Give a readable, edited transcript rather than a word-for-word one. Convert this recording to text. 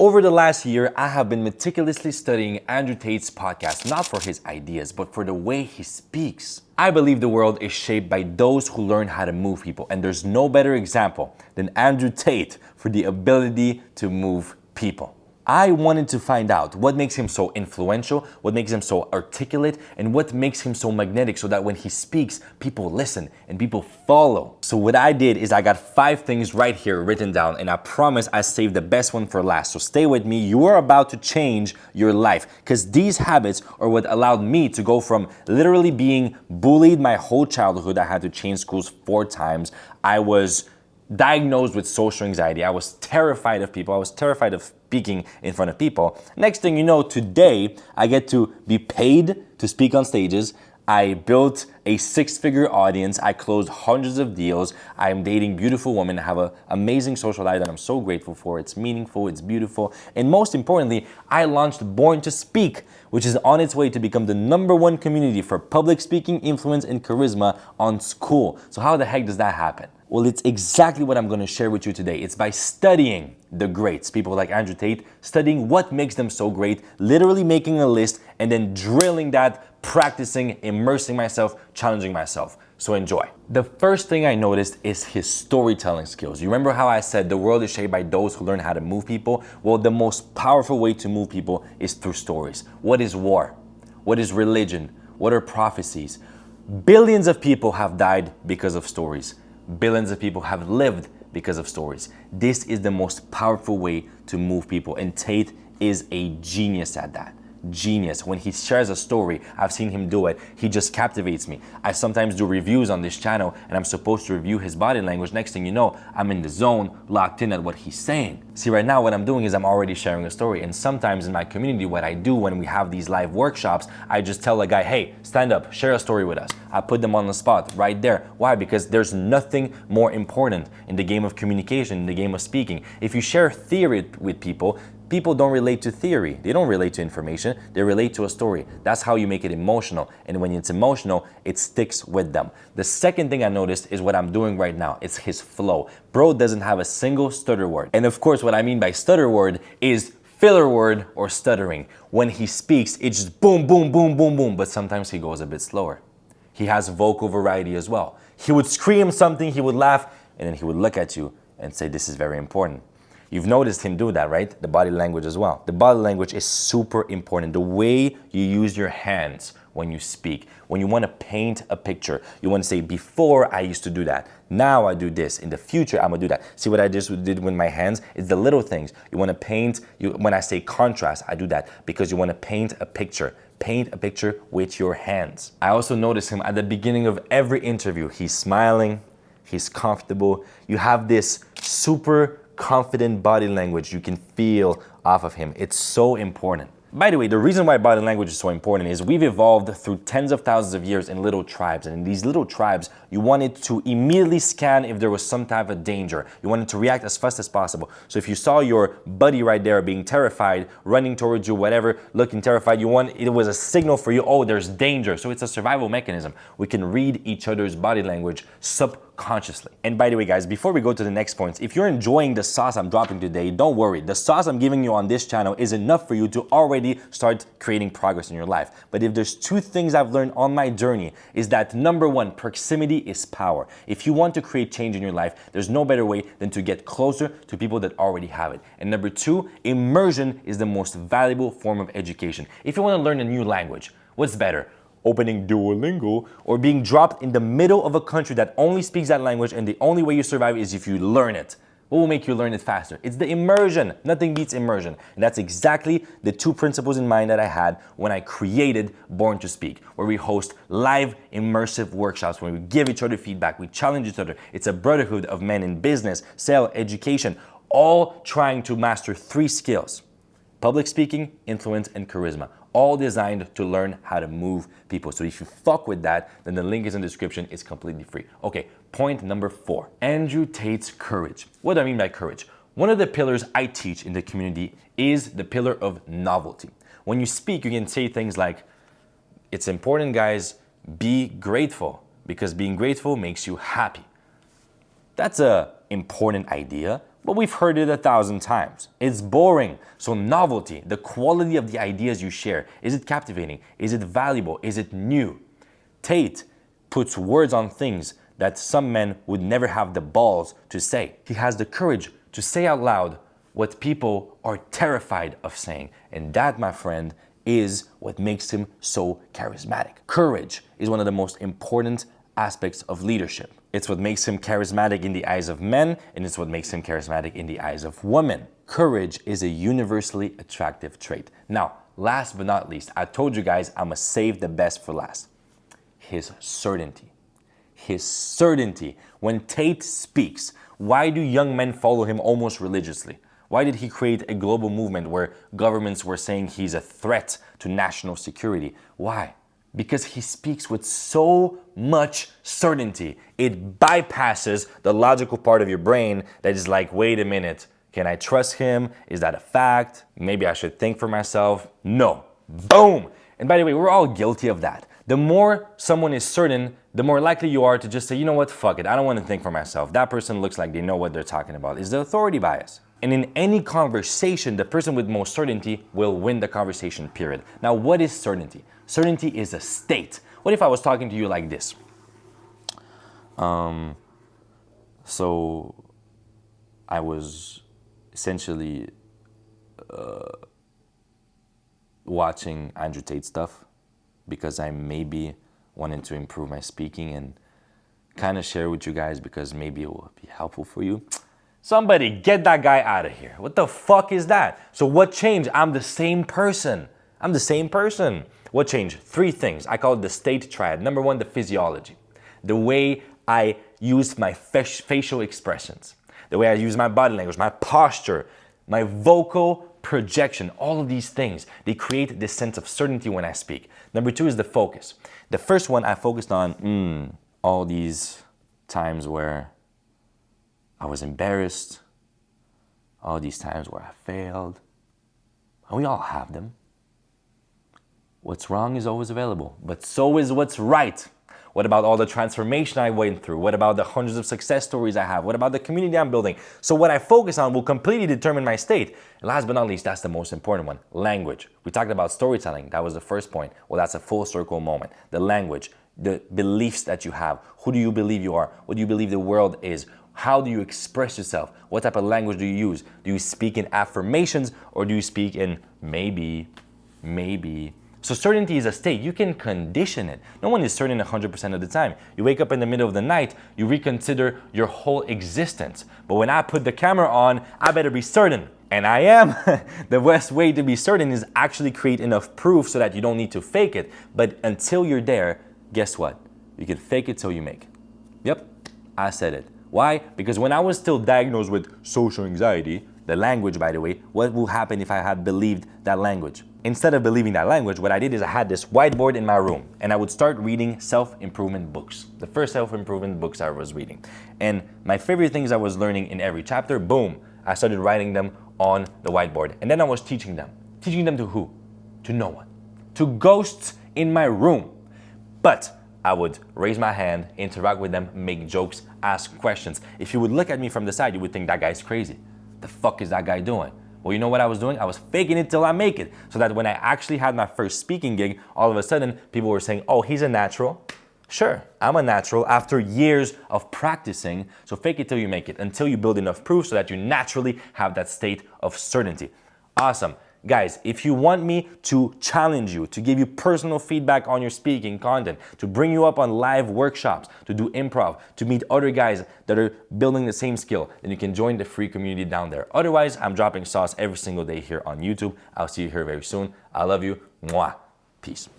Over the last year, I have been meticulously studying Andrew Tate's podcast, not for his ideas, but for the way he speaks. I believe the world is shaped by those who learn how to move people, and there's no better example than Andrew Tate for the ability to move people. I wanted to find out what makes him so influential, what makes him so articulate, and what makes him so magnetic so that when he speaks, people listen and people follow. So what I did is I got 5 things right here written down, and I promise I saved the best one for last. So stay with me. You are about to change your life, because these habits are what allowed me to go from literally being bullied my whole childhood. I had to change schools 4 times. I was diagnosed with social anxiety. I was terrified of people. I was terrified of speaking in front of people. Next thing you know, today I get to be paid to speak on stages. I built a 6-figure audience. I closed hundreds of deals. I'm dating beautiful women. I have an amazing social life that I'm so grateful for. It's meaningful, it's beautiful. And most importantly, I launched Born to Speak, which is on its way to become the #1 community for public speaking, influence, and charisma on school. So how the heck does that happen? Well, it's exactly what I'm going to share with you today. It's by studying the greats, people like Andrew Tate, studying what makes them so great, literally making a list, and then drilling that, practicing, immersing myself, challenging myself. So enjoy. The first thing I noticed is his storytelling skills. You remember how I said the world is shaped by those who learn how to move people? Well, the most powerful way to move people is through stories. What is war? What is religion? What are prophecies? Billions of people have died because of stories. Billions of people have lived because of stories. This is the most powerful way to move people, and Tate is a genius at that. Genius. When he shares a story, I've seen him do it, he just captivates me. I sometimes do reviews on this channel and I'm supposed to review his body language. Next thing you know, I'm in the zone, locked in at what he's saying. See, right now what I'm doing is I'm already sharing a story, and sometimes in my community what I do when we have these live workshops, I just tell a guy, hey, stand up, share a story with us. I put them on the spot right there. Why? Because there's nothing more important in the game of communication, in the game of speaking. If you share theory with people, people don't relate to theory. They don't relate to information. They relate to a story. That's how you make it emotional. And when it's emotional, it sticks with them. The second thing I noticed is what I'm doing right now. It's his flow. Bro doesn't have a single stutter word. And of course, what I mean by stutter word is filler word or stuttering. When he speaks, it's just boom, boom, boom, boom, boom. But sometimes he goes a bit slower. He has vocal variety as well. He would scream something, he would laugh, and then he would look at you and say, this is very important. You've noticed him do that, right? The body language as well. The body language is super important. The way you use your hands when you speak. When you want to paint a picture, you want to say, before I used to do that. Now I do this. In the future, I'm going to do that. See what I just did with my hands? It's the little things. You want to paint, when I say contrast, I do that because you want to paint a picture. Paint a picture with your hands. I also notice him at the beginning of every interview. He's smiling. He's comfortable. You have this super confident body language you can feel off of him. It's so important. By the way, the reason why body language is so important is we've evolved through tens of thousands of years in little tribes. And in these little tribes, you wanted to immediately scan if there was some type of danger. You wanted to react as fast as possible. So if you saw your buddy right there being terrified, running towards you, whatever, looking terrified, it was a signal for you, oh, there's danger. So it's a survival mechanism. We can read each other's body language subconsciously. And by the way, guys, before we go to the next points, if you're enjoying the sauce I'm dropping today, don't worry. The sauce I'm giving you on this channel is enough for you to already start creating progress in your life. But if there's 2 things I've learned on my journey, is that #1, proximity is power. If you want to create change in your life, there's no better way than to get closer to people that already have it. And #2, immersion is the most valuable form of education. If you want to learn a new language, what's better? Opening Duolingo or being dropped in the middle of a country that only speaks that language, and the only way you survive is if you learn it. What will make you learn it faster? It's the immersion. Nothing beats immersion. And that's exactly the 2 principles in mind that I had when I created Born to Speak, where we host live immersive workshops, where we give each other feedback, we challenge each other. It's a brotherhood of men in business, sales, education, all trying to master 3 skills: public speaking, influence, and charisma. All designed to learn how to move people. So if you fuck with that, then the link is in the description. It's completely free. Okay, point #4. Andrew Tate's courage. What do I mean by courage? One of the pillars I teach in the community is the pillar of novelty. When you speak, you can say things like, it's important, guys, be grateful, because being grateful makes you happy. That's an important idea, but we've heard it 1,000 times. It's boring. So novelty, the quality of the ideas you share. Is it captivating? Is it valuable? Is it new? Tate puts words on things that some men would never have the balls to say. He has the courage to say out loud what people are terrified of saying. And that, my friend, is what makes him so charismatic. Courage is one of the most important aspects of leadership. It's what makes him charismatic in the eyes of men, and it's what makes him charismatic in the eyes of women. Courage is a universally attractive trait. Now, last but not least, I told you guys I'm gonna save the best for last. His certainty. His certainty. When Tate speaks, why do young men follow him almost religiously? Why did he create a global movement where governments were saying he's a threat to national security? Why? Because he speaks with so much certainty. It bypasses the logical part of your brain that is like, wait a minute, can I trust him? Is that a fact? Maybe I should think for myself. No. Boom. And by the way, we're all guilty of that. The more someone is certain, the more likely you are to just say, you know what, fuck it, I don't want to think for myself. That person looks like they know what they're talking about. It's the authority bias. And in any conversation, the person with most certainty will win the conversation, period. Now, what is certainty? Certainty is a state. What if I was talking to you like this? So I was essentially watching Andrew Tate stuff because I maybe wanted to improve my speaking and kind of share with you guys because maybe it will be helpful for you. Somebody get that guy out of here. What the fuck is that? So what changed? I'm the same person. I'm the same person. What changed? 3 things. I call it the state triad. Number 1, the physiology. The way I use my facial expressions. The way I use my body language, my posture, my vocal projection. All of these things, they create this sense of certainty when I speak. Number 2 is the focus. The first one I focused on all these times where I was embarrassed, all these times where I failed. And we all have them. What's wrong is always available, but so is what's right. What about all the transformation I went through? What about the hundreds of success stories I have? What about the community I'm building? So what I focus on will completely determine my state. And last but not least, that's the most important one, language. We talked about storytelling. That was the first point. Well, that's a full circle moment. The language, the beliefs that you have. Who do you believe you are? What do you believe the world is? How do you express yourself? What type of language do you use? Do you speak in affirmations or do you speak in maybe? So certainty is a state. You can condition it. No one is certain 100% of the time. You wake up in the middle of the night, you reconsider your whole existence. But when I put the camera on, I better be certain. And I am. The best way to be certain is actually create enough proof so that you don't need to fake it. But until you're there, guess what? You can fake it till you make it. Yep, I said it. Why? Because when I was still diagnosed with social anxiety, the language, by the way, what will happen if I had believed that language? Instead of believing that language, what I did is I had this whiteboard in my room and I would start reading self-improvement books. The first self-improvement books I was reading. And my favorite things I was learning in every chapter, boom, I started writing them on the whiteboard. And then I was teaching them. Teaching them to who? To no one. To ghosts in my room. But I would raise my hand, interact with them, make jokes, ask questions. If you would look at me from the side, you would think that guy's crazy. The fuck is that guy doing? Well, you know what I was doing? I was faking it till I make it. So that when I actually had my first speaking gig, all of a sudden, people were saying, oh, he's a natural. Sure, I'm a natural after years of practicing. So fake it till you make it, until you build enough proof so that you naturally have that state of certainty. Awesome. Guys, if you want me to challenge you, to give you personal feedback on your speaking content, to bring you up on live workshops, to do improv, to meet other guys that are building the same skill, then you can join the free community down there. Otherwise, I'm dropping sauce every single day here on YouTube. I'll see you here very soon. I love you. Mwah. Peace.